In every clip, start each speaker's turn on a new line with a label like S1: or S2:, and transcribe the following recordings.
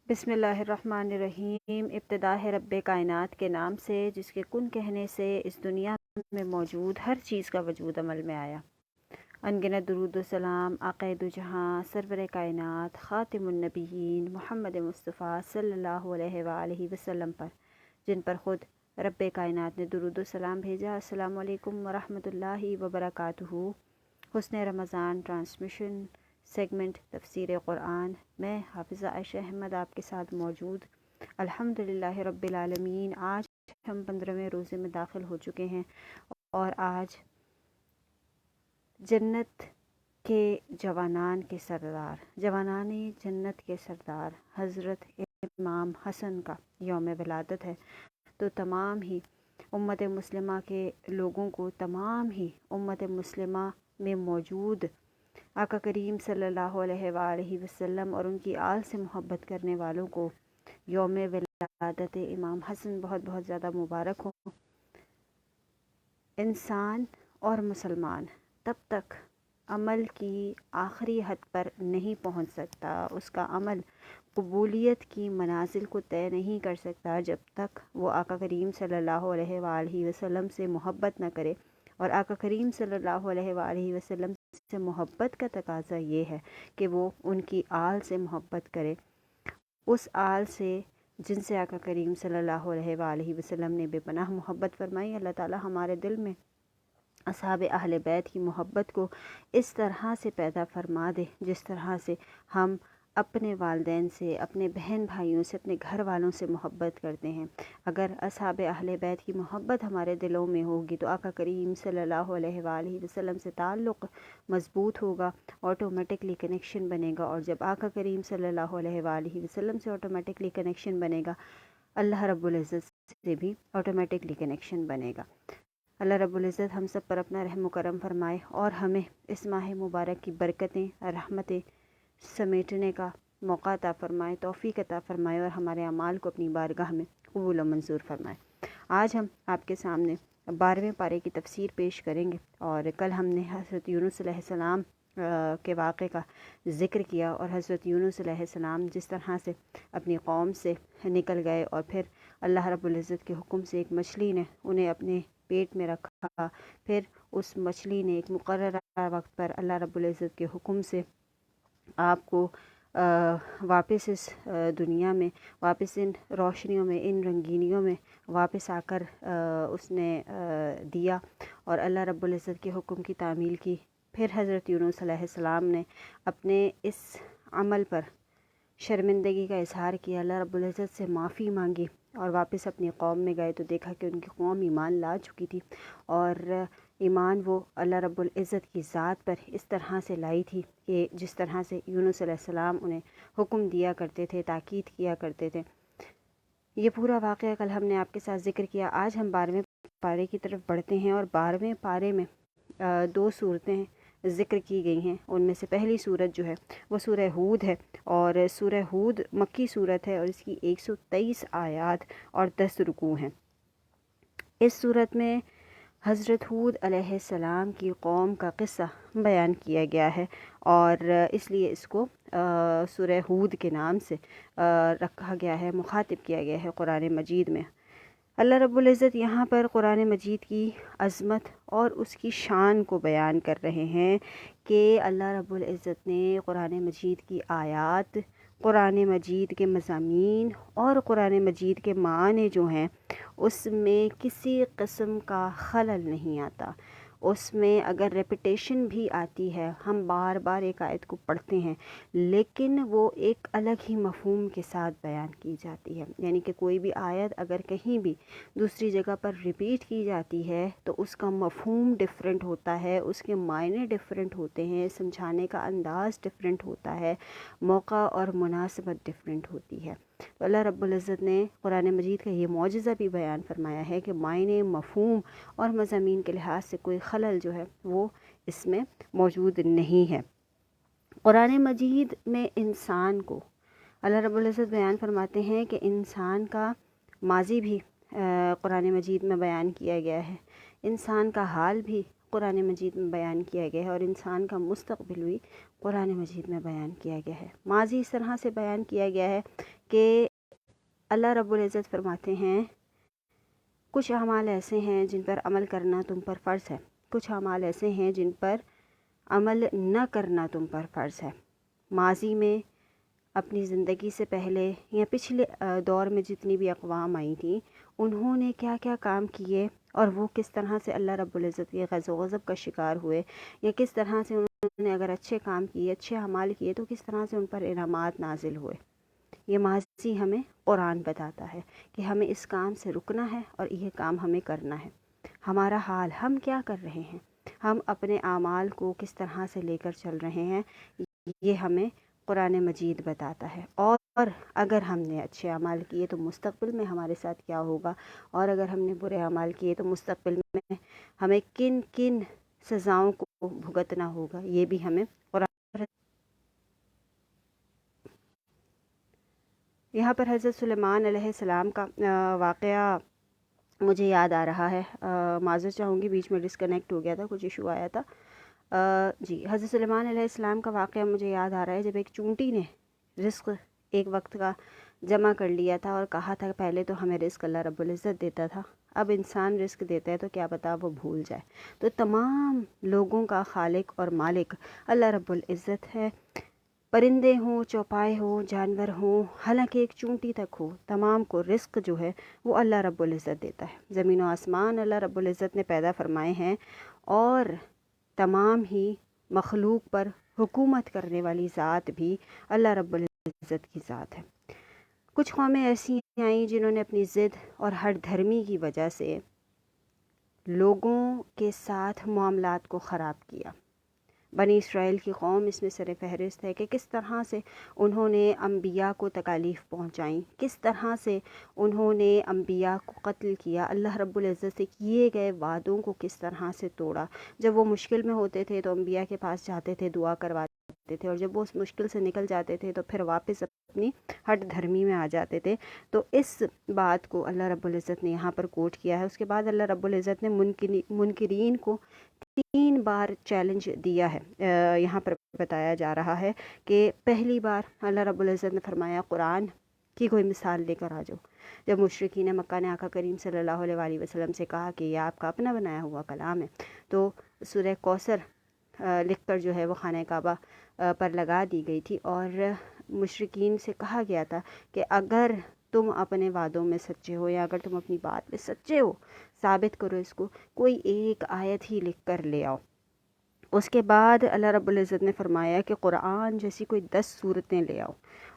S1: بسم اللہ الرحمن الرحیم۔ ابتدا ہے رب کائنات کے نام سے جس کے کن کہنے سے اس دنیا میں موجود ہر چیز کا وجود عمل میں آیا۔ انگنت درود و سلام آقا دو جہاں سرور کائنات خاتم النبیین محمد مصطفیٰ صلی اللہ علیہ وآلہ وسلم پر، جن پر خود رب کائنات نے درود و سلام بھیجا۔ السلام علیکم ورحمۃ اللہ وبرکاتہ۔ حسن رمضان ٹرانسمیشن سیگمنٹ تفسیر قرآن، میں حافظہ عائشہ احمد آپ کے ساتھ موجود۔ الحمدللہ رب العالمین۔ آج ہم 15ویں روزے میں داخل ہو چکے ہیں اور آج جنت کے جوانان کے سردار، جوانان جنت کے سردار حضرت امام حسن کا یوم ولادت ہے، تو تمام ہی امت مسلمہ کے لوگوں کو، تمام ہی امت مسلمہ میں موجود آقا کریم صلی اللہ علیہ وآلہ وسلم اور ان کی آل سے محبت کرنے والوں کو یوم ولادت امام حسن بہت بہت زیادہ مبارک ہو۔ انسان اور مسلمان تب تک عمل کی آخری حد پر نہیں پہنچ سکتا، اس کا عمل قبولیت کی منازل کو طے نہیں کر سکتا جب تک وہ آقا کریم صلی اللہ علیہ وآلہ وسلم سے محبت نہ کرے۔ اور آقا کریم صلی اللہ علیہ وآلہ وسلم سے محبت کا تقاضا یہ ہے کہ وہ ان کی آل سے محبت کرے، اس آل سے جن سے آقا کریم صلی اللہ علیہ وآلہ وسلم نے بے پناہ محبت فرمائی۔ اللہ تعالی ہمارے دل میں اصحاب اہل بیت کی محبت کو اس طرح سے پیدا فرما دے جس طرح سے ہم اپنے والدین سے، اپنے بہن بھائیوں سے، اپنے گھر والوں سے محبت کرتے ہیں۔ اگر اصحاب اہل بیت کی محبت ہمارے دلوں میں ہوگی تو آقا کریم صلی اللہ علیہ وآلہ وسلم سے تعلق مضبوط ہوگا، آٹومیٹکلی کنیکشن بنے گا، اور جب آقا کریم صلی اللہ علیہ وآلہ وسلم سے آٹومیٹکلی کنیکشن بنے گا، اللہ رب العزت سے بھی آٹومیٹکلی کنیکشن بنے گا۔ اللہ رب العزت ہم سب پر اپنا رحم و کرم فرمائے اور ہمیں اس ماہ مبارک کی برکتیں، رحمتیں سمیٹنے کا موقع عطا فرمائے، توفیق عطا فرمائے اور ہمارے اعمال کو اپنی بارگاہ میں قبول و منظور فرمائے۔ آج ہم آپ کے سامنے 12ویں پارے کی تفسیر پیش کریں گے، اور کل ہم نے حضرت یونس علیہ السلام کے واقعے کا ذکر کیا، اور حضرت یونس علیہ السلام جس طرح سے اپنی قوم سے نکل گئے اور پھر اللہ رب العزت کے حکم سے ایک مچھلی نے انہیں اپنے پیٹ میں رکھا، پھر اس مچھلی نے ایک مقررہ وقت پر اللہ رب العزت کے حکم سے آپ کو واپس اس دنیا میں، واپس ان روشنیوں میں، ان رنگینیوں میں واپس آ کر اس نے دیا، اور اللہ رب العزت کے حکم کی تعمیل کی۔ پھر حضرت یونس علیہ السلام نے اپنے اس عمل پر شرمندگی کا اظہار کیا، اللہ رب العزت سے معافی مانگی اور واپس اپنی قوم میں گئے تو دیکھا کہ ان کی قوم ایمان لا چکی تھی، اور ایمان وہ اللہ رب العزت کی ذات پر اس طرح سے لائی تھی کہ جس طرح سے یونس علیہ السلام انہیں حکم دیا کرتے تھے، تاکید کیا کرتے تھے۔ یہ پورا واقعہ کل ہم نے آپ کے ساتھ ذکر کیا۔ آج ہم 12ویں پارے کی طرف بڑھتے ہیں، اور 12ویں پارے میں 2 صورتیں ذکر کی گئی ہیں۔ ان میں سے پہلی صورت جو ہے وہ سورہ ہود ہے، اور سورہ ہود مکی صورت ہے اور اس کی 123 آیات اور 10 رکوع ہیں۔ اس صورت میں حضرت ہود علیہ السلام کی قوم کا قصہ بیان کیا گیا ہے، اور اس لیے اس کو سورہ ہود کے نام سے رکھا گیا ہے، مخاطب کیا گیا ہے قرآن مجید میں۔ اللہ رب العزت یہاں پر قرآن مجید کی عظمت اور اس کی شان کو بیان کر رہے ہیں کہ اللہ رب العزت نے قرآن مجید کی آیات، قرآن مجید کے مضامین اور قرآن مجید کے معنی جو ہیں اس میں کسی قسم کا خلل نہیں آتا۔ اس میں اگر ریپیٹیشن بھی آتی ہے، ہم بار بار ایک آیت کو پڑھتے ہیں، لیکن وہ ایک الگ ہی مفہوم کے ساتھ بیان کی جاتی ہے، یعنی کہ کوئی بھی آیت اگر کہیں بھی دوسری جگہ پر ریپیٹ کی جاتی ہے تو اس کا مفہوم ڈیفرنٹ ہوتا ہے، اس کے معنی ڈیفرنٹ ہوتے ہیں، سمجھانے کا انداز ڈیفرنٹ ہوتا ہے، موقع اور مناسبت ڈیفرنٹ ہوتی ہے۔ تو اللہ رب العزت نے قرآن مجید کا یہ معجزہ بھی بیان فرمایا ہے کہ معنی، مفہوم اور مضامین کے لحاظ سے کوئی خلل جو ہے وہ اس میں موجود نہیں ہے۔ قرآن مجید میں انسان کو اللہ رب العزت بیان فرماتے ہیں کہ انسان کا ماضی بھی قرآن مجید میں بیان کیا گیا ہے، انسان کا حال بھی قرآن مجید میں بیان کیا گیا ہے، اور انسان کا مستقبل بھی قرآن مجید میں بیان کیا گیا ہے۔ ماضی اس طرح سے بیان کیا گیا ہے کہ اللہ رب العزت فرماتے ہیں کچھ اعمال ایسے ہیں جن پر عمل کرنا تم پر فرض ہے، کچھ اعمال ایسے ہیں جن پر عمل نہ کرنا تم پر فرض ہے۔ ماضی میں اپنی زندگی سے پہلے یا پچھلے دور میں جتنی بھی اقوام آئی تھیں، انہوں نے کیا کیا کام کیے اور وہ کس طرح سے اللہ رب العزت کے غضب و غضب کا شکار ہوئے، یا کس طرح سے انہوں نے اگر اچھے کام کیے، اچھے اعمال کیے تو کس طرح سے ان پر انعامات نازل ہوئے۔ یہ ماضی ہمیں قرآن بتاتا ہے کہ ہمیں اس کام سے رکنا ہے اور یہ کام ہمیں کرنا ہے۔ ہمارا حال ہم کیا کر رہے ہیں، ہم اپنے اعمال کو کس طرح سے لے کر چل رہے ہیں، یہ ہمیں قرآن مجید بتاتا ہے۔ اور اگر ہم نے اچھے اعمال کیے تو مستقبل میں ہمارے ساتھ کیا ہوگا، اور اگر ہم نے برے اعمال کیے تو مستقبل میں ہمیں کن کن سزاؤں کو بھگتنا ہوگا، یہ بھی ہمیں قرآن۔ یہاں پر حضرت سلیمان علیہ السلام کا واقعہ مجھے یاد آ رہا ہے۔ معذرت چاہوں گی، بیچ میں ڈسکنیکٹ ہو گیا تھا، کچھ ایشو آیا تھا۔ جی، حضرت سلیمان علیہ السلام کا واقعہ مجھے یاد آ رہا ہے، جب ایک چونٹی نے رزق ایک وقت کا جمع کر لیا تھا اور کہا تھا کہ پہلے تو ہمیں رزق اللہ رب العزت دیتا تھا، اب انسان رزق دیتا ہے تو کیا پتہ وہ بھول جائے۔ تو تمام لوگوں کا خالق اور مالک اللہ رب العزت ہے، پرندے ہوں، چوپائے ہوں، جانور ہوں، حالانکہ ایک چونٹی تک ہو، تمام کو رزق جو ہے وہ اللہ رب العزت دیتا ہے۔ زمین و آسمان اللہ رب العزت نے پیدا فرمائے ہیں، اور تمام ہی مخلوق پر حکومت کرنے والی ذات بھی اللہ رب العزت کی ذات ہے۔ کچھ قومیں ایسی آئیں جنہوں نے اپنی ضد اور ہٹ دھرمی کی وجہ سے لوگوں کے ساتھ معاملات کو خراب کیا۔ بنی اسرائیل کی قوم اس میں سر فہرست ہے کہ کس طرح سے انہوں نے انبیاء کو تکالیف پہنچائیں، کس طرح سے انہوں نے انبیاء کو قتل کیا، اللہ رب العزت سے کیے گئے وعدوں کو کس طرح سے توڑا۔ جب وہ مشکل میں ہوتے تھے تو انبیاء کے پاس جاتے تھے، دعا کرواتے تھے، اور جب وہ اس مشکل سے نکل جاتے تھے تو پھر واپس اپنی ہٹ دھرمی میں آ جاتے تھے۔ تو اس بات کو اللہ رب العزت نے یہاں پر کوٹ کیا ہے۔ اس کے بعد اللہ رب العزت نے منکرین کو 3 بار چیلنج دیا ہے۔ یہاں پر بتایا جا رہا ہے کہ پہلی بار اللہ رب العزت نے فرمایا قرآن کی کوئی مثال لے کر آ جاؤ۔ جب مشرکین مکہ نے آقا کریم صلی اللہ علیہ وآلہ وسلم سے کہا کہ یہ آپ کا اپنا بنایا ہوا کلام ہے، تو سورہ کوثر لکھ کر جو ہے وہ خانہ کعبہ پر لگا دی گئی تھی، اور مشرکین سے کہا گیا تھا کہ اگر تم اپنے وعدوں میں سچے ہو، یا اگر تم اپنی بات میں سچے ہو، ثابت کرو اس کو، کوئی ایک آیت ہی لکھ کر لے آؤ۔ اس کے بعد اللہ رب العزت نے فرمایا کہ قرآن جیسی کوئی 10 صورتیں لے آؤ،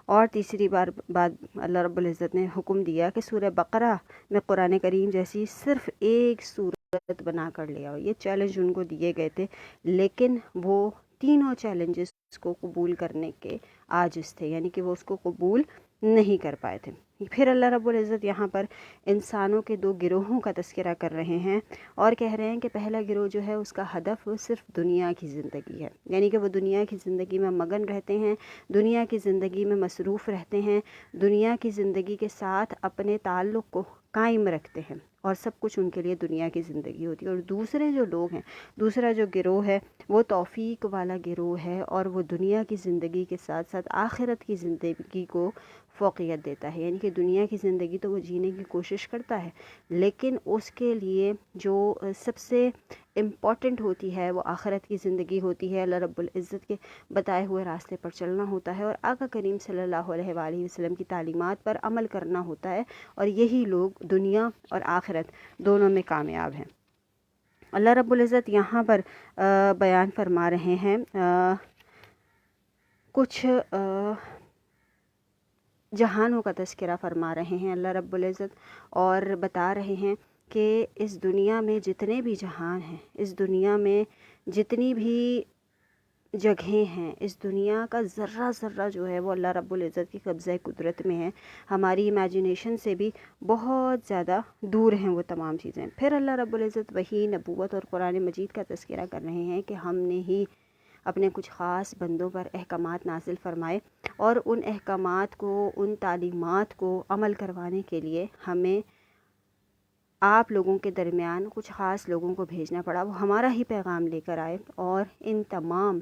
S1: اور تیسری بار بعد اللہ رب العزت نے حکم دیا کہ سورہ بقرہ میں قرآن کریم جیسی صرف ایک صورت بنا کر لے آؤ۔ یہ چیلنج ان کو دیے گئے تھے، لیکن وہ تینوں چیلنجز کو قبول کرنے کے عاجز تھے، یعنی کہ وہ اس کو قبول نہیں کر پائے تھے۔ پھر اللہ رب العزت یہاں پر انسانوں کے 2 گروہوں کا تذکرہ کر رہے ہیں، اور کہہ رہے ہیں کہ پہلا گروہ جو ہے اس کا ہدف صرف دنیا کی زندگی ہے، یعنی کہ وہ دنیا کی زندگی میں مگن رہتے ہیں، دنیا کی زندگی میں مصروف رہتے ہیں، دنیا کی زندگی کے ساتھ اپنے تعلق کو قائم رکھتے ہیں، اور سب کچھ ان کے لیے دنیا کی زندگی ہوتی ہے۔ اور دوسرے جو لوگ ہیں، دوسرا جو گروہ ہے وہ توفیق والا گروہ ہے، اور وہ دنیا کی زندگی کے ساتھ ساتھ آخرت کی زندگی کو فوقیت دیتا ہے، یعنی کہ دنیا کی زندگی تو وہ جینے کی کوشش کرتا ہے، لیکن اس کے لیے جو سب سے امپورٹنٹ ہوتی ہے وہ آخرت کی زندگی ہوتی ہے، اللہ رب العزت کے بتائے ہوئے راستے پر چلنا ہوتا ہے، اور آقا کریم صلی اللہ علیہ وآلہ وسلم کی تعلیمات پر عمل کرنا ہوتا ہے، اور یہی لوگ دنیا اور آخرت دونوں میں کامیاب ہیں۔ اللہ رب العزت یہاں پر بیان فرما رہے ہیں کچھ جہانوں کا تذکرہ فرما رہے ہیں اللہ رب العزت، اور بتا رہے ہیں کہ اس دنیا میں جتنے بھی جہان ہیں، اس دنیا میں جتنی بھی جگہیں ہیں، اس دنیا کا ذرہ ذرہ جو ہے وہ اللہ رب العزت کی قبضہ قدرت میں ہے، ہماری امیجنیشن سے بھی بہت زیادہ دور ہیں وہ تمام چیزیں۔ پھر اللہ رب العزت وحی، نبوت اور قرآن مجید کا تذکرہ کر رہے ہیں کہ ہم نے ہی اپنے کچھ خاص بندوں پر احکامات نازل فرمائے، اور ان احکامات کو، ان تعلیمات کو عمل کروانے کے لیے ہمیں آپ لوگوں کے درمیان کچھ خاص لوگوں کو بھیجنا پڑا، وہ ہمارا ہی پیغام لے کر آئے، اور ان تمام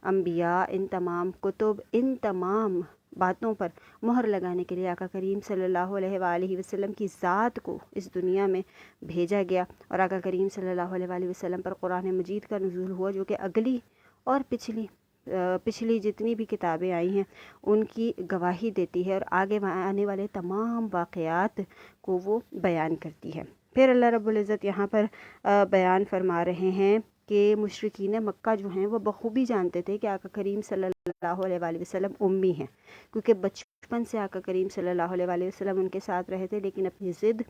S1: انبیاء، ان تمام کتب، ان تمام باتوں پر مہر لگانے کے لیے آقا کریم صلی اللہ علیہ وآلہ وسلم کی ذات کو اس دنیا میں بھیجا گیا، اور آقا کریم صلی اللہ علیہ وآلہ وسلم پر قرآن مجید کا نزول ہوا، جو کہ اگلی اور پچھلی جتنی بھی کتابیں آئی ہیں ان کی گواہی دیتی ہے، اور آگے آنے والے تمام واقعات کو وہ بیان کرتی ہے۔ پھر اللہ رب العزت یہاں پر بیان فرما رہے ہیں کہ مشرکین مکہ جو ہیں وہ بخوبی جانتے تھے کہ آقا کریم صلی اللہ علیہ وآلہ وسلم امی ہیں، کیونکہ بچپن سے آقا کریم صلی اللہ علیہ وآلہ وسلم ان کے ساتھ رہے تھے، لیکن اپنی ضد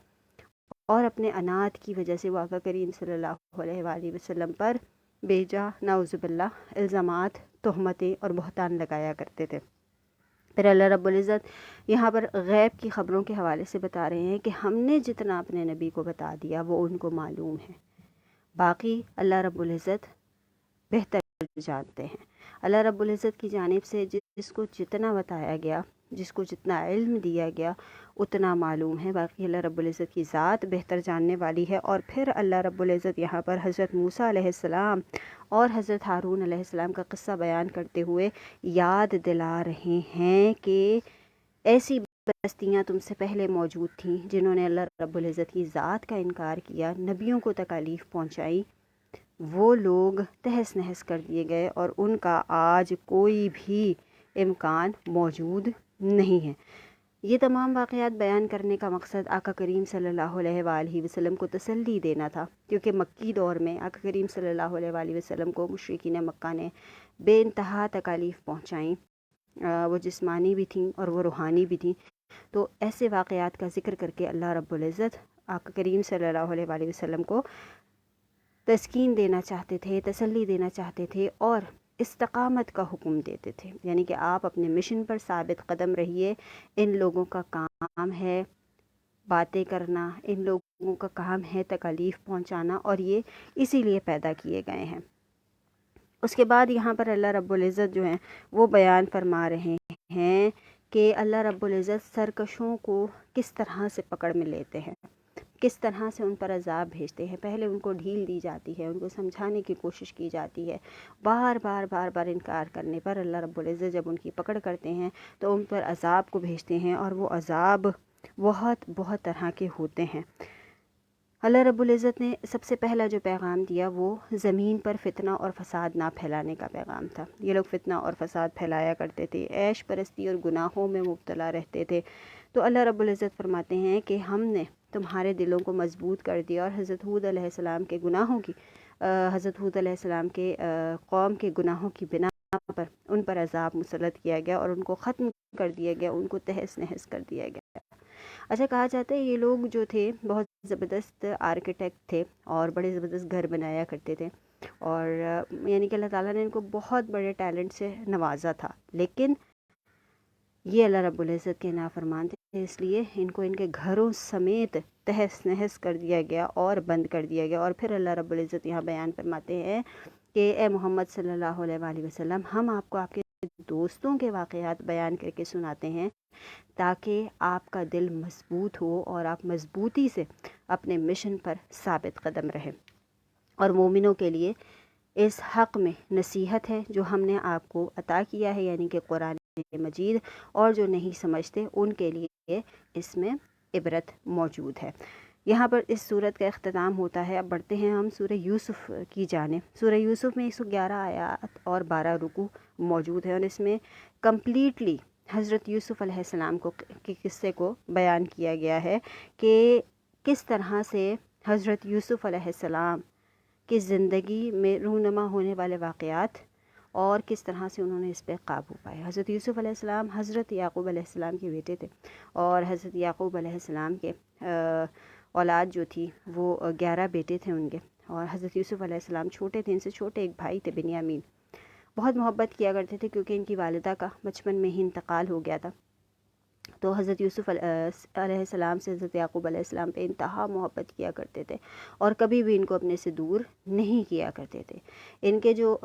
S1: اور اپنے عناد کی وجہ سے وہ آقا کریم صلی اللہ علیہ وآلہ وسلم پر بیجا نعوذ باللہ الزامات، تہمتیں اور بہتان لگایا کرتے تھے۔ پھر اللہ رب العزت یہاں پر غیب کی خبروں کے حوالے سے بتا رہے ہیں کہ ہم نے جتنا اپنے نبی کو بتا دیا وہ ان کو معلوم ہے، باقی اللہ رب العزت بہتر جانتے ہیں۔ اللہ رب العزت کی جانب سے جس کو جتنا بتایا گیا، جس کو جتنا علم دیا گیا اتنا معلوم ہے، باقی اللہ رب العزت کی ذات بہتر جاننے والی ہے۔ اور پھر اللہ رب العزت یہاں پر حضرت موسیٰ علیہ السلام اور حضرت ہارون علیہ السلام کا قصہ بیان کرتے ہوئے یاد دلا رہے ہیں کہ ایسی بستیاں تم سے پہلے موجود تھیں جنہوں نے اللہ رب العزت کی ذات کا انکار کیا، نبیوں کو تکالیف پہنچائی، وہ لوگ تہس نہس کر دیے گئے اور ان کا آج کوئی بھی امکان موجود نہیں ہے۔ یہ تمام واقعات بیان کرنے کا مقصد آقا کریم صلی اللہ علیہ وآلہ وسلم کو تسلی دینا تھا، کیونکہ مکی دور میں آقا کریم صلی اللہ علیہ وآلہ وسلم کو مشرکین مکہ نے بے انتہا تکالیف پہنچائیں، وہ جسمانی بھی تھیں اور وہ روحانی بھی تھیں۔ تو ایسے واقعات کا ذکر کر کے اللہ رب العزت آقا کریم صلی اللہ علیہ وآلہ وسلم کو تسکین دینا چاہتے تھے، تسلی دینا چاہتے تھے اور استقامت کا حکم دیتے تھے، یعنی کہ آپ اپنے مشن پر ثابت قدم رہیے، ان لوگوں کا کام ہے باتیں کرنا، ان لوگوں کا کام ہے تکالیف پہنچانا، اور یہ اسی لیے پیدا کیے گئے ہیں۔ اس کے بعد یہاں پر اللہ رب العزت جو ہیں وہ بیان فرما رہے ہیں کہ اللہ رب العزت سرکشوں کو کس طرح سے پکڑ میں لیتے ہیں، کس طرح سے ان پر عذاب بھیجتے ہیں۔ پہلے ان کو ڈھیل دی جاتی ہے، ان کو سمجھانے کی کوشش کی جاتی ہے، بار بار انکار کرنے پر اللہ رب العزت جب ان کی پکڑ کرتے ہیں تو ان پر عذاب کو بھیجتے ہیں، اور وہ عذاب بہت طرح کے ہوتے ہیں۔ اللہ رب العزت نے سب سے پہلا جو پیغام دیا وہ زمین پر فتنہ اور فساد نہ پھیلانے کا پیغام تھا۔ یہ لوگ فتنہ اور فساد پھیلایا کرتے تھے، عیش پرستی اور گناہوں میں مبتلا رہتے تھے۔ تو اللہ رب العزت فرماتے ہیں کہ ہم نے تمہارے دلوں کو مضبوط کر دیا، اور حضرت ہود علیہ السلام کے گناہوں کی حضرت ہود علیہ السلام کے قوم کے گناہوں کی بنا پر ان پر عذاب مسلط کیا گیا اور ان کو ختم کر دیا گیا، ان کو تہس نہس کر دیا گیا۔ اچھا، کہا جاتا ہے یہ لوگ جو تھے بہت زبردست آرکیٹیکٹ تھے اور بڑے زبردست گھر بنایا کرتے تھے، اور یعنی کہ اللہ تعالیٰ نے ان کو بہت بڑے ٹیلنٹ سے نوازا تھا، لیکن یہ اللہ رب العزت کے نافرمان تھے، اس لیے ان کو ان کے گھروں سمیت تہس نہس کر دیا گیا اور بند کر دیا گیا۔ اور پھر اللہ رب العزت یہاں بیان فرماتے ہیں کہ اے محمد صلی اللہ علیہ وآلہ وسلم، ہم آپ کو آپ کے دوستوں کے واقعات بیان کر کے سناتے ہیں تاکہ آپ کا دل مضبوط ہو اور آپ مضبوطی سے اپنے مشن پر ثابت قدم رہیں۔ اور مومنوں کے لیے اس حق میں نصیحت ہے جو ہم نے آپ کو عطا کیا ہے، یعنی کہ قرآن مجید، اور جو نہیں سمجھتے ان کے لیے اس میں عبرت موجود ہے۔ یہاں پر اس سورت کا اختتام ہوتا ہے۔ اب بڑھتے ہیں ہم سورہ یوسف کی جانب۔ سورہ یوسف میں 111 آیات اور 12 رکوع موجود ہیں، اور اس میں کمپلیٹلی حضرت یوسف علیہ السلام کے قصے کو بیان کیا گیا ہے کہ کس طرح سے حضرت یوسف علیہ السلام کی زندگی میں رونما ہونے والے واقعات اور کس طرح سے انہوں نے اس پہ قابو پایا۔ حضرت یوسف علیہ السلام حضرت یعقوب علیہ السلام کے بیٹے تھے، اور حضرت یعقوب علیہ السلام کے اولاد جو تھی وہ 11 بیٹے تھے ان کے، اور حضرت یوسف علیہ السلام چھوٹے تھے، ان سے چھوٹے ایک بھائی تھے بنیامین، بہت محبت کیا کرتے تھے کیونکہ ان کی والدہ کا بچپن میں ہی انتقال ہو گیا تھا۔ تو حضرت یوسف علیہ السلام سے حضرت یعقوب علیہ السلام پہ انتہا محبت کیا کرتے تھے، اور کبھی بھی ان کو اپنے سے دور نہیں کیا کرتے تھے۔ ان کے جو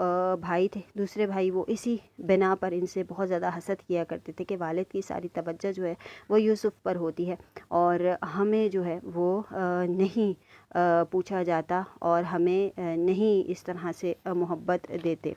S1: بھائی تھے، دوسرے بھائی، وہ اسی بنا پر ان سے بہت زیادہ حسد کیا کرتے تھے کہ والد کی ساری توجہ جو ہے وہ یوسف پر ہوتی ہے، اور ہمیں جو ہے وہ نہیں پوچھا جاتا، اور ہمیں نہیں اس طرح سے محبت دیتے۔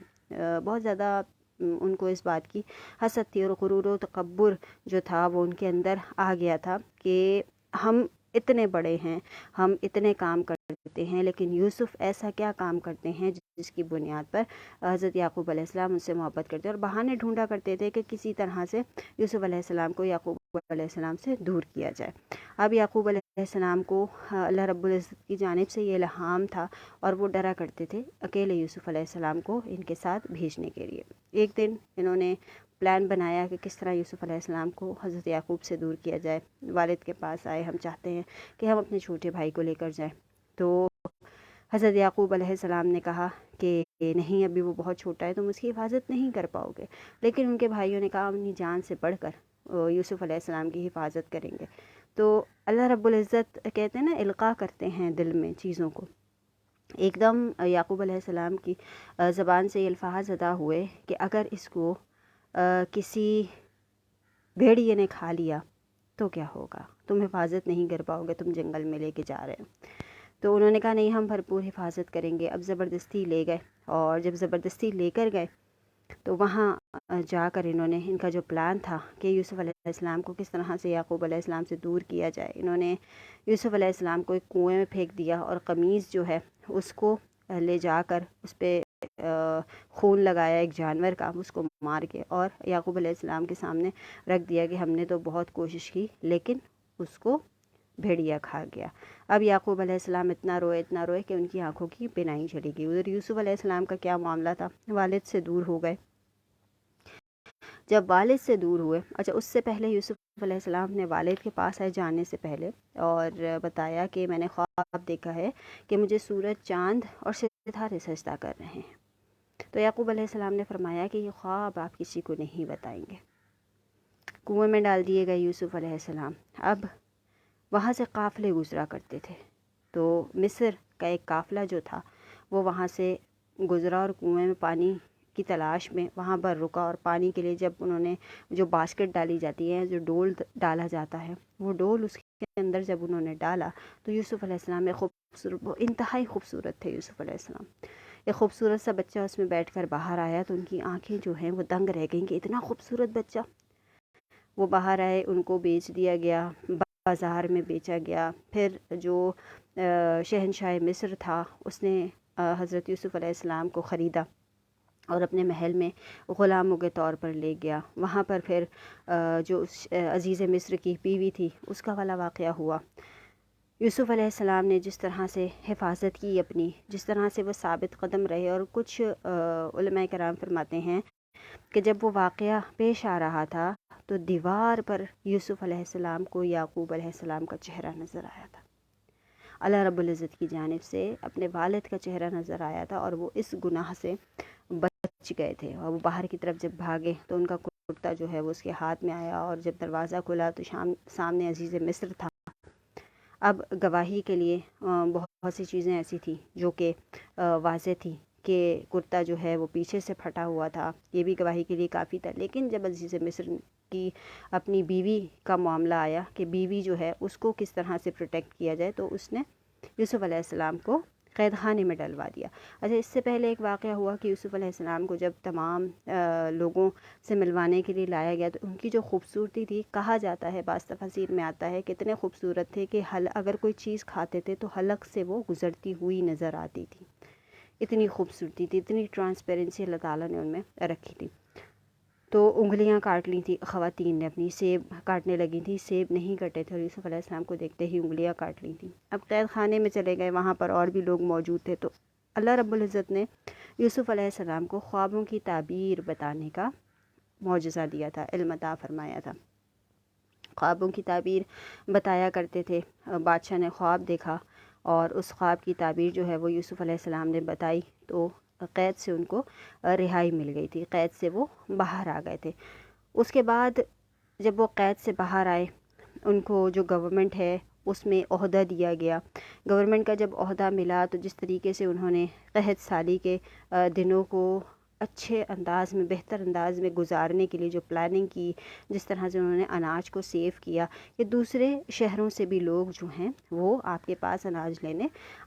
S1: بہت زیادہ ان کو اس بات کی حسد تھی اور غرور و تکبر جو تھا وہ ان کے اندر آ گیا تھا کہ ہم اتنے بڑے ہیں، ہم اتنے کام کرتے ہیں، لیکن یوسف ایسا کیا کام کرتے ہیں جس کی بنیاد پر حضرت یعقوب علیہ السلام ان سے محبت کرتے ہیں، اور بہانے ڈھونڈا کرتے تھے کہ کسی طرح سے یوسف علیہ السلام کو یعقوب علیہ السلام سے دور کیا جائے۔ اب یعقوب علیہ السلام کو اللہ رب العزت کی جانب سے یہ الہام تھا اور وہ ڈرا کرتے تھے اکیلے یوسف علیہ السلام کو ان کے ساتھ بھیجنے کے لیے۔ ایک دن انہوں نے پلان بنایا کہ کس طرح یوسف علیہ السلام کو حضرت یعقوب سے دور کیا جائے۔ والد کے پاس آئے، ہم چاہتے ہیں کہ ہم اپنے چھوٹے بھائی کو لے کر جائیں، تو حضرت یعقوب علیہ السلام نے کہا کہ نہیں، ابھی وہ بہت چھوٹا ہے، تم اس کی حفاظت نہیں کر پاؤ گے۔ لیکن ان کے بھائیوں نے کہا اپنی جان سے بڑھ کر یوسف علیہ السلام کی حفاظت کریں گے۔ تو اللہ رب العزت کہتے ہیں نا، القاء کرتے ہیں دل میں چیزوں کو۔ ایک دم یعقوب علیہ السلام کی زبان سے یہ الفاظ ادا ہوئے کہ اگر اس کو کسی بھیڑیے نے کھا لیا تو کیا ہوگا، تم حفاظت نہیں کر پاؤ گے، تم جنگل میں لے کے جا رہے ہو۔ تو انہوں نے کہا نہیں، ہم بھرپور حفاظت کریں گے۔ اب زبردستی لے گئے، اور جب زبردستی لے کر گئے تو وہاں جا کر انہوں نے، ان کا جو پلان تھا کہ یوسف علیہ السلام کو کس طرح سے یعقوب علیہ السلام سے دور کیا جائے، انہوں نے یوسف علیہ السلام کو ایک کنویں میں پھینک دیا، اور قمیص جو ہے اس کو لے جا کر اس پہ خون لگایا ایک جانور کا، اس کو مار کے، اور یعقوب علیہ السلام کے سامنے رکھ دیا کہ ہم نے تو بہت کوشش کی لیکن اس کو بھیڑیا کھا گیا۔ اب یعقوب علیہ السلام اتنا روئے کہ ان کی آنکھوں کی بینائی چلی گئی۔ ادھر یوسف علیہ السلام کا کیا معاملہ تھا، والد سے دور ہو گئے۔ جب والد سے دور ہوئے، اچھا اس سے پہلے یوسف علیہ السلام نے والد کے پاس آئے جانے سے پہلے اور بتایا کہ میں نے خواب دیکھا ہے کہ مجھے سورج، چاند اور ستارے سجدہ کر رہے ہیں۔ تو یعقوب علیہ السلام نے فرمایا کہ یہ خواب آپ کسی کو نہیں بتائیں گے۔ کنویں میں ڈال دیے گئے یوسف علیہ السلام۔ اب وہاں سے قافلے گزرا کرتے تھے، تو مصر کا ایک قافلہ جو تھا وہ وہاں سے گزرا اور کنویں میں پانی کی تلاش میں وہاں پر رکا، اور پانی کے لیے جب انہوں نے جو باسکٹ ڈالی جاتی ہے، جو ڈول ڈالا جاتا ہے، وہ ڈول اس کے اندر جب انہوں نے ڈالا تو یوسف علیہ السلام میں خوبصورت، وہ انتہائی خوبصورت تھے یوسف علیہ السلام، ایک خوبصورت سا بچہ اس میں بیٹھ کر باہر آیا تو ان کی آنکھیں جو ہیں وہ دنگ رہ گئیں کہ اتنا خوبصورت بچہ۔ وہ باہر آئے، ان کو بیچ دیا گیا، بازار میں بیچا گیا۔ پھر جو شہنشاہ مصر تھا اس نے حضرت یوسف علیہ السلام کو خریدا اور اپنے محل میں غلاموں کے طور پر لے گیا۔ وہاں پر پھر جو عزیز مصر کی بیوی تھی اس کا والا واقعہ ہوا۔ یوسف علیہ السلام نے جس طرح سے حفاظت کی اپنی، جس طرح سے وہ ثابت قدم رہے، اور کچھ علماء کرام فرماتے ہیں کہ جب وہ واقعہ پیش آ رہا تھا تو دیوار پر یوسف علیہ السلام کو یعقوب علیہ السلام کا چہرہ نظر آیا تھا۔ اللہ رب العزت کی جانب سے اپنے والد کا چہرہ نظر آیا تھا، اور وہ اس گناہ سے بچ گئے تھے۔ اور وہ باہر کی طرف جب بھاگے تو ان کا کرتا جو ہے وہ اس کے ہاتھ میں آیا، اور جب دروازہ کھلا تو سامنے عزیز مصر تھا۔ اب گواہی کے لیے بہت سی چیزیں ایسی تھیں جو کہ واضح تھی کہ کرتا جو ہے وہ پیچھے سے پھٹا ہوا تھا، یہ بھی گواہی کے لیے کافی تھا۔ لیکن جب عزیز مصر کی اپنی بیوی کا معاملہ آیا کہ بیوی جو ہے اس کو کس طرح سے پروٹیکٹ کیا جائے، تو اس نے یوسف علیہ السلام کو قید خانے میں ڈلوا دیا۔ اچھا اس سے پہلے ایک واقعہ ہوا کہ یوسف علیہ السلام کو جب تمام لوگوں سے ملوانے کے لیے لایا گیا تو ان کی جو خوبصورتی تھی، کہا جاتا ہے، بعض تفاسیر میں آتا ہے کہ اتنے خوبصورت تھے کہ اگر کوئی چیز کھاتے تھے تو حلق سے وہ گزرتی ہوئی نظر آتی تھی، اتنی خوبصورتی تھی، اتنی ٹرانسپیرنسی اللہ تعالیٰ نے ان میں رکھی تھی۔ تو انگلیاں کاٹ لی تھی خواتین نے اپنی، سیب کاٹنے لگی تھی، سیب نہیں کٹے تھے اور یوسف علیہ السلام کو دیکھتے ہی انگلیاں کاٹ لی تھیں۔ اب قید خانے میں چلے گئے، وہاں پر اور بھی لوگ موجود تھے، تو اللہ رب العزت نے یوسف علیہ السلام کو خوابوں کی تعبیر بتانے کا معجزہ دیا تھا، علم عطا فرمایا تھا۔ خوابوں کی تعبیر بتایا کرتے تھے۔ بادشاہ نے خواب دیکھا اور اس خواب کی تعبیر جو ہے وہ یوسف علیہ السلام نے بتائی، تو قید سے ان کو رہائی مل گئی تھی، قید سے وہ باہر آ گئے تھے۔ اس کے بعد جب وہ قید سے باہر آئے، ان کو جو گورنمنٹ ہے اس میں عہدہ دیا گیا۔ گورنمنٹ کا جب عہدہ ملا تو جس طریقے سے انہوں نے قحط سالی کے دنوں کو اچھے انداز میں، بہتر انداز میں گزارنے کے لیے جو پلاننگ کی، جس طرح سے انہوں نے اناج کو سیو کیا کہ دوسرے شہروں سے بھی لوگ جو ہیں وہ آپ کے پاس اناج لینے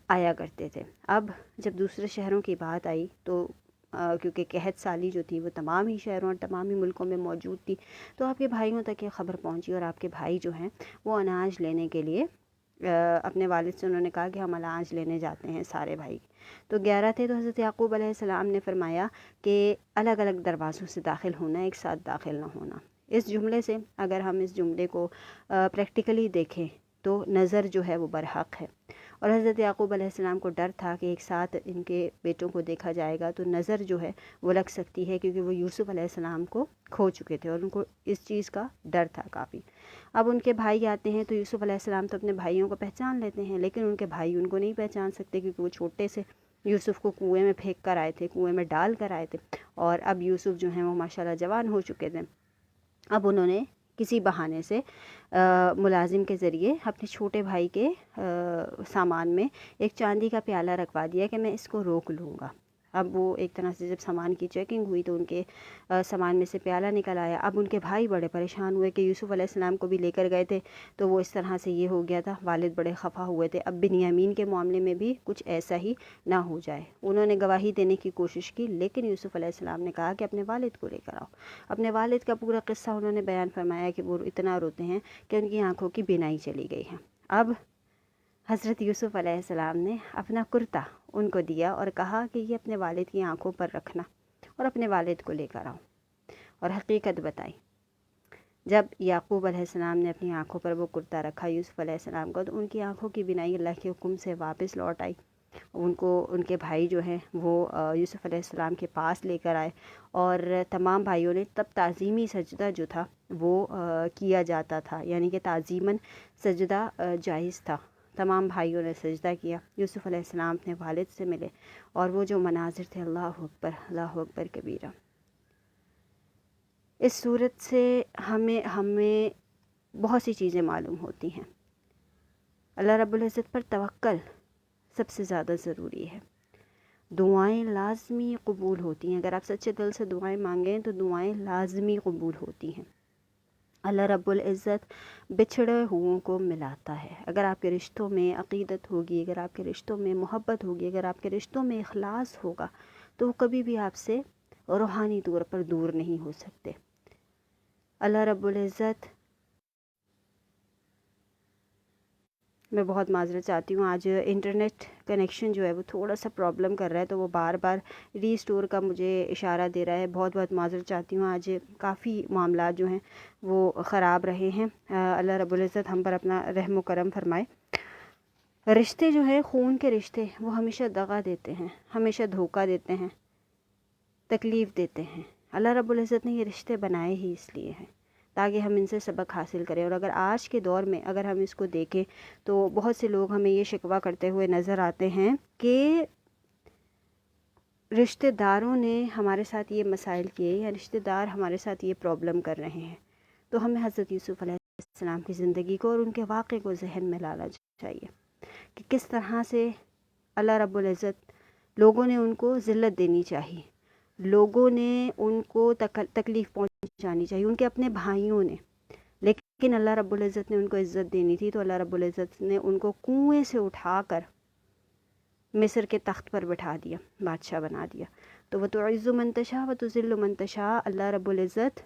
S1: آیا کرتے تھے۔ اب جب دوسرے شہروں کی بات آئی تو کیونکہ قحط سالی جو تھی وہ تمام ہی شہروں اور تمام ہی ملکوں میں موجود تھی، تو آپ کے بھائیوں تک یہ خبر پہنچی اور آپ کے بھائی جو ہیں وہ اناج لینے کے لیے اپنے والد سے انہوں نے کہا کہ ہم اناج لینے جاتے ہیں سارے بھائی۔ تو 11 تھے، تو حضرت یعقوب علیہ السلام نے فرمایا کہ الگ الگ دروازوں سے داخل ہونا، ایک ساتھ داخل نہ ہونا۔ اس جملے سے اگر ہم اس جملے کو پریکٹیکلی دیکھیں تو نظر جو ہے وہ برحق ہے، اور حضرت یعقوب علیہ السلام کو ڈر تھا کہ ایک ساتھ ان کے بیٹوں کو دیکھا جائے گا تو نظر جو ہے وہ لگ سکتی ہے، کیونکہ وہ یوسف علیہ السلام کو کھو چکے تھے اور ان کو اس چیز کا ڈر تھا کافی۔ اب ان کے بھائی آتے ہیں تو یوسف علیہ السلام تو اپنے بھائیوں کو پہچان لیتے ہیں، لیکن ان کے بھائی ان کو نہیں پہچان سکتے، کیونکہ وہ چھوٹے سے یوسف کو کنویں میں پھینک کر آئے تھے، کنویں میں ڈال کر آئے تھے، اور اب یوسف جو ہیں وہ ماشاءاللہ جوان ہو چکے تھے۔ اب انہوں نے کسی بہانے سے ملازم کے ذریعے اپنے چھوٹے بھائی کے سامان میں ایک چاندی کا پیالہ رکھوا دیا کہ میں اس کو روک لوں گا۔ اب وہ ایک طرح سے جب سامان کی چیکنگ ہوئی تو ان کے سامان میں سے پیالہ نکل آیا۔ اب ان کے بھائی بڑے پریشان ہوئے کہ یوسف علیہ السلام کو بھی لے کر گئے تھے، تو وہ اس طرح سے یہ ہو گیا تھا، والد بڑے خفا ہوئے تھے، اب بنیامین کے معاملے میں بھی کچھ ایسا ہی نہ ہو جائے۔ انہوں نے گواہی دینے کی کوشش کی، لیکن یوسف علیہ السلام نے کہا کہ اپنے والد کو لے کر آؤ۔ اپنے والد کا پورا قصہ انہوں نے بیان فرمایا کہ وہ اتنا روتے ہیں کہ ان کی آنکھوں کی بینائی چلی گئی ہے۔ اب حضرت یوسف علیہ السلام نے اپنا کرتا ان کو دیا اور کہا کہ یہ اپنے والد کی آنکھوں پر رکھنا اور اپنے والد کو لے کر آؤ، اور حقیقت بتائی۔ جب یعقوب علیہ السلام نے اپنی آنکھوں پر وہ کرتا رکھا یوسف علیہ السلام کو، تو ان کی آنکھوں کی بینائی اللہ کے حکم سے واپس لوٹ آئی۔ ان کے بھائی جو ہیں وہ یوسف علیہ السلام کے پاس لے کر آئے، اور تمام بھائیوں نے تب تعظیمی سجدہ جو تھا وہ کیا جاتا تھا، یعنی کہ تعظیماً سجدہ جائز تھا۔ تمام بھائیوں نے سجدہ کیا، یوسف علیہ السلام اپنے والد سے ملے، اور وہ جو مناظر تھے، اللہ اکبر کبیرہ۔ اس صورت سے ہمیں بہت سی چیزیں معلوم ہوتی ہیں۔ اللہ رب العزت پر توکل سب سے زیادہ ضروری ہے۔ دعائیں لازمی قبول ہوتی ہیں، اگر آپ سچے دل سے دعائیں مانگیں تو دعائیں لازمی قبول ہوتی ہیں۔ اللہ رب العزت بچھڑے ہوئوں کو ملاتا ہے۔ اگر آپ کے رشتوں میں عقیدت ہوگی، اگر آپ کے رشتوں میں محبت ہوگی، اگر آپ کے رشتوں میں اخلاص ہوگا، تو وہ کبھی بھی آپ سے روحانی طور پر دور نہیں ہو سکتے۔ اللہ رب العزت، میں بہت معذرت چاہتی ہوں، آج انٹرنیٹ کنیکشن جو ہے وہ تھوڑا سا پرابلم کر رہا ہے، تو وہ بار بار ری اسٹور کا مجھے اشارہ دے رہا ہے۔ بہت معذرت چاہتی ہوں، آج کافی معاملات جو ہیں وہ خراب رہے ہیں۔ اللہ رب العزت ہم پر اپنا رحم و کرم فرمائے۔ رشتے جو ہیں، خون کے رشتے، وہ ہمیشہ دغا دیتے ہیں، ہمیشہ دھوکہ دیتے ہیں، تکلیف دیتے ہیں۔ اللہ رب العزت نے یہ رشتے بنائے ہی اس لیے ہیں تاکہ ہم ان سے سبق حاصل کریں، اور اگر آج کے دور میں اگر ہم اس کو دیکھیں تو بہت سے لوگ ہمیں یہ شکوہ کرتے ہوئے نظر آتے ہیں کہ رشتہ داروں نے ہمارے ساتھ یہ مسائل کیے، یا رشتہ دار ہمارے ساتھ یہ پرابلم کر رہے ہیں۔ تو ہمیں حضرت یوسف علیہ السلام کی زندگی کو اور ان کے واقعے کو ذہن میں لانا چاہیے کہ کس طرح سے اللہ رب العزت، لوگوں نے ان کو ذلت دینی چاہیے، لوگوں نے ان کو تکلیف پہنچانی چاہیے، ان کے اپنے بھائیوں نے، لیکن اللہ رب العزت نے ان کو عزت دینی تھی، تو اللہ رب العزت نے ان کو کنویں سے اٹھا کر مصر کے تخت پر بٹھا دیا، بادشاہ بنا دیا۔ تو وہ تعز من تشاء و تذل من تشاء، اللہ رب العزت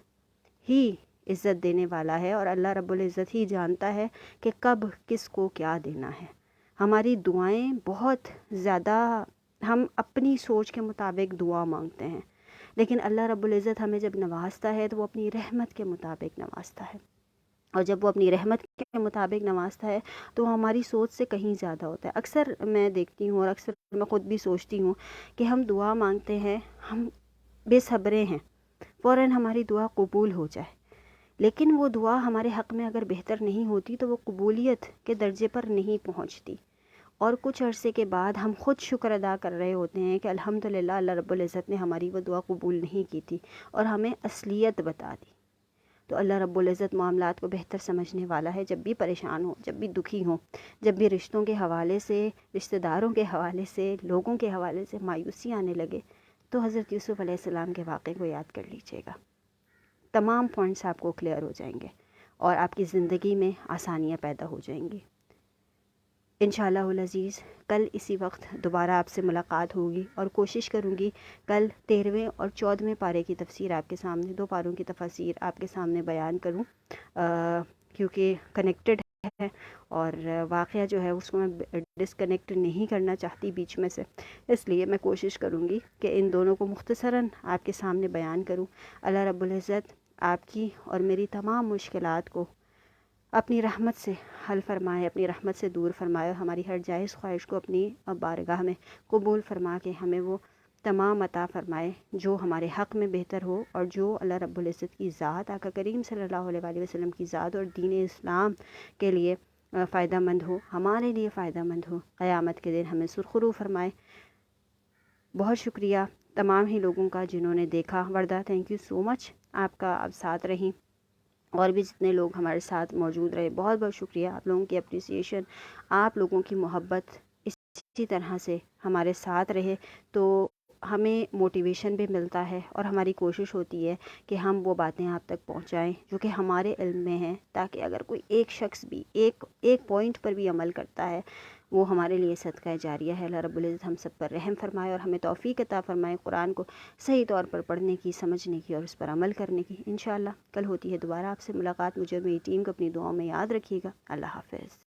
S1: ہی عزت دینے والا ہے، اور اللہ رب العزت ہی جانتا ہے کہ کب کس کو کیا دینا ہے۔ ہماری دعائیں بہت زیادہ، ہم اپنی سوچ کے مطابق دعا مانگتے ہیں، لیکن اللہ رب العزت ہمیں جب نوازتا ہے تو وہ اپنی رحمت کے مطابق نوازتا ہے، اور جب وہ اپنی رحمت کے مطابق نوازتا ہے تو وہ ہماری سوچ سے کہیں زیادہ ہوتا ہے۔ اکثر میں دیکھتی ہوں اور اکثر میں خود بھی سوچتی ہوں کہ ہم دعا مانگتے ہیں، ہم بے صبرے ہیں فوراً ہماری دعا قبول ہو جائے، لیکن وہ دعا ہمارے حق میں اگر بہتر نہیں ہوتی تو وہ قبولیت کے درجے پر نہیں پہنچتی، اور کچھ عرصے کے بعد ہم خود شکر ادا کر رہے ہوتے ہیں کہ الحمدللہ اللہ رب العزت نے ہماری وہ دعا قبول نہیں کی تھی اور ہمیں اصلیت بتا دی۔ تو اللہ رب العزت معاملات کو بہتر سمجھنے والا ہے۔ جب بھی پریشان ہو، جب بھی دکھی ہو، جب بھی رشتوں کے حوالے سے، رشتہ داروں کے حوالے سے، لوگوں کے حوالے سے مایوسی آنے لگے، تو حضرت یوسف علیہ السلام کے واقعے کو یاد کر لیجیے گا۔ تمام پوائنٹس آپ کو کلیئر ہو جائیں گے اور آپ کی زندگی میں آسانیاں پیدا ہو جائیں گی۔ انشاءاللہ العزیز کل اسی وقت دوبارہ آپ سے ملاقات ہوگی، اور کوشش کروں گی کل 13ویں اور 14ویں پارے کی تفسیر آپ کے سامنے، 2 پاروں کی تفاسیر آپ کے سامنے بیان کروں، کیونکہ کنیکٹڈ ہے، اور واقعہ جو ہے اس کو میں ڈسکنیکٹ نہیں کرنا چاہتی بیچ میں سے، اس لیے میں کوشش کروں گی کہ ان دونوں کو مختصراً آپ کے سامنے بیان کروں۔ اللہ رب العزت آپ کی اور میری تمام مشکلات کو اپنی رحمت سے حل فرمائے، اپنی رحمت سے دور فرمائے، اور ہماری ہر جائز خواہش کو اپنی بارگاہ میں قبول فرما کے ہمیں وہ تمام عطا فرمائے جو ہمارے حق میں بہتر ہو، اور جو اللہ رب العزت کی ذات، آقا کریم صلی اللہ علیہ وآلہ وسلم کی ذات اور دین اسلام کے لیے فائدہ مند ہو، ہمارے لیے فائدہ مند ہو، قیامت کے دن ہمیں سرخرو فرمائے۔ بہت شکریہ تمام ہی لوگوں کا جنہوں نے دیکھا۔ وردہ تھینک یو سو مچ، آپ کا اب ساتھ رہیں، اور بھی جتنے لوگ ہمارے ساتھ موجود رہے، بہت بہت شکریہ آپ لوگوں کی اپریسیشن، آپ لوگوں کی محبت اسی طرح سے ہمارے ساتھ رہے تو ہمیں موٹیویشن بھی ملتا ہے، اور ہماری کوشش ہوتی ہے کہ ہم وہ باتیں آپ تک پہنچائیں جو کہ ہمارے علم میں ہیں، تاکہ اگر کوئی ایک شخص بھی ایک پوائنٹ پر بھی عمل کرتا ہے وہ ہمارے لیے صدقہ جاریہ ہے۔ اللہ رب العزت ہم سب پر رحم فرمائے اور ہمیں توفیق عطا فرمائے قرآن کو صحیح طور پر پڑھنے کی، سمجھنے کی، اور اس پر عمل کرنے کی۔ انشاءاللہ کل ہوتی ہے دوبارہ آپ سے ملاقات، مجھے اور میری ٹیم کو اپنی دعاؤں میں یاد رکھیے گا۔ اللہ حافظ۔